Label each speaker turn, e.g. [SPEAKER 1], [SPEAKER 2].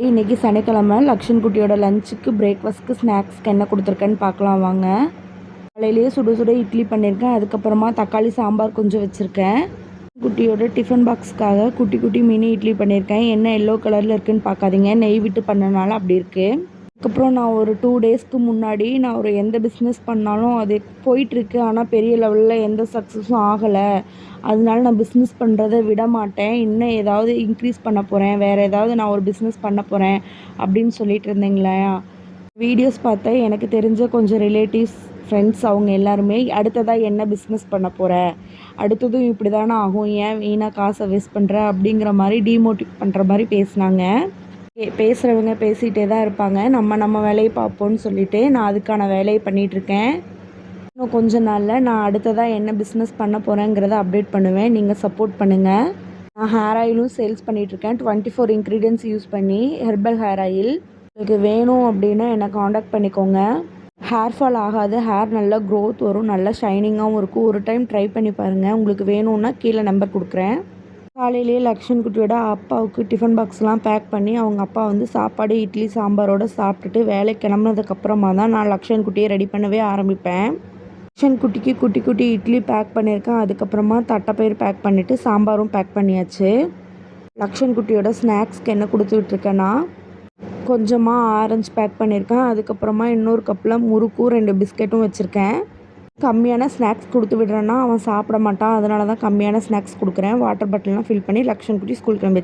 [SPEAKER 1] இன்னைக்கு சனிக்கிழமை லக்ஷன் குட்டியோட லஞ்சுக்கு பிரேக்ஃபாஸ்ட்க்கு ஸ்நாக்ஸ்க்கு என்ன கொடுத்துருக்கேன்னு பார்க்கலாம் வாங்க. காலையிலேயே சுட சுட இட்லி பண்ணியிருக்கேன். அதுக்கப்புறமா தக்காளி சாம்பார் கொஞ்சம் வச்சுருக்கேன். குட்டியோட டிஃபன் பாக்ஸ்க்காக குட்டி குட்டி மினி இட்லி பண்ணியிருக்கேன். என்ன எல்லோ கலரில் இருக்குதுன்னு பார்க்காதீங்க, நெய் விட்டு பண்ணனால அப்படி இருக்குது. அதுக்கப்புறம் நான் ஒரு 2 டேஸ்க்கு முன்னாடி நான் ஒரு எந்த பிஸ்னஸ் பண்ணாலும் அது போயிட்டுருக்கு, ஆனால் பெரிய லெவலில் எந்த சக்ஸஸும் ஆகலை, அதனால நான் பிஸ்னஸ் பண்ணுறதை விட மாட்டேன், இன்னும் ஏதாவது இன்க்ரீஸ் பண்ண போகிறேன், வேறு ஏதாவது நான் ஒரு பிஸ்னஸ் பண்ண போகிறேன் அப்படின்னு சொல்லிட்டு இருந்தீங்களா. வீடியோஸ் பார்த்தா எனக்கு தெரிஞ்ச கொஞ்சம் ரிலேட்டிவ்ஸ் ஃப்ரெண்ட்ஸ் அவங்க எல்லாருமே அடுத்ததாக என்ன பிஸ்னஸ் பண்ண போகிற, அடுத்ததும் இப்படி தானே ஆகும், ஏன் வீணாக காசை வேஸ்ட் பண்ணுற அப்படிங்கிற மாதிரி டிமோட்டிவேட் பண்ணுற மாதிரி பேசினாங்க. பேசுகிறவங்க பேசிகிட்டே தான் இருப்பாங்க, நம்ம வேலையை பார்ப்போம்னு சொல்லிவிட்டு நான் அதுக்கான வேலையை பண்ணிகிட்ருக்கேன். இன்னும் கொஞ்ச நாளில் நான் அடுத்ததாக என்ன பிஸ்னஸ் பண்ண போகிறேங்கிறத அப்டேட் பண்ணுவேன். நீங்கள் சப்போர்ட் பண்ணுங்கள். நான் ஹேர் ஆயிலும் சேல்ஸ் பண்ணிகிட்ருக்கேன். 24 இன்க்ரீடியன்ட்ஸ் யூஸ் பண்ணி ஹெர்பல் ஹேர் ஆயில். உங்களுக்கு வேணும் அப்படின்னா என்னை காண்டாக்ட் பண்ணிக்கோங்க. ஹேர் ஃபால் ஆகாது, ஹேர் நல்லா க்ரோத் வரும், நல்லா ஷைனிங்காகவும் இருக்கும். ஒரு டைம் ட்ரை பண்ணி பாருங்கள். உங்களுக்கு வேணும்னா கீழே நம்பர் கொடுக்குறேன். காலையிலேயே லக்ஷன் குட்டியோட அப்பாவுக்கு டிஃபன் பாக்ஸ்லாம் பேக் பண்ணி அவங்க அப்பா வந்து சாப்பாடு இட்லி சாம்பாரோடு சாப்பிட்டுட்டு வேலைக்கு கிளம்புனதுக்கப்புறமா தான் நான் லக்ஷன் குட்டியை ரெடி பண்ணவே ஆரம்பிப்பேன். லக்ஷன் குட்டிக்கு குட்டி குட்டி இட்லி பேக் பண்ணியிருக்கேன். அதுக்கப்புறமா தட்டைப்பயிறு பேக் பண்ணிவிட்டு சாம்பாரும் பேக் பண்ணியாச்சு. லக்ஷன் குட்டியோட ஸ்நாக்ஸ்க்கு என்ன கொடுத்து விட்ருக்கேன்னா கொஞ்சமாக ஆரஞ்சு பேக் பண்ணியிருக்கேன். அதுக்கப்புறமா இன்னொரு கப்பில் முறுக்கும் 2 பிஸ்கெட்டும் வச்சுருக்கேன். கம்மியான ஸ்நாக்ஸ் கொடுத்து விடுறேன்னா அவன் சாப்பிட மாட்டான், அதனால தான் கம்மியான ஸ்நாக்ஸ் கொடுக்குறேன். வாட்டர் பாட்டில்லாம் ஃபில் பண்ணி லக்ஷன் குட்டி ஸ்கூல் கிளம்பி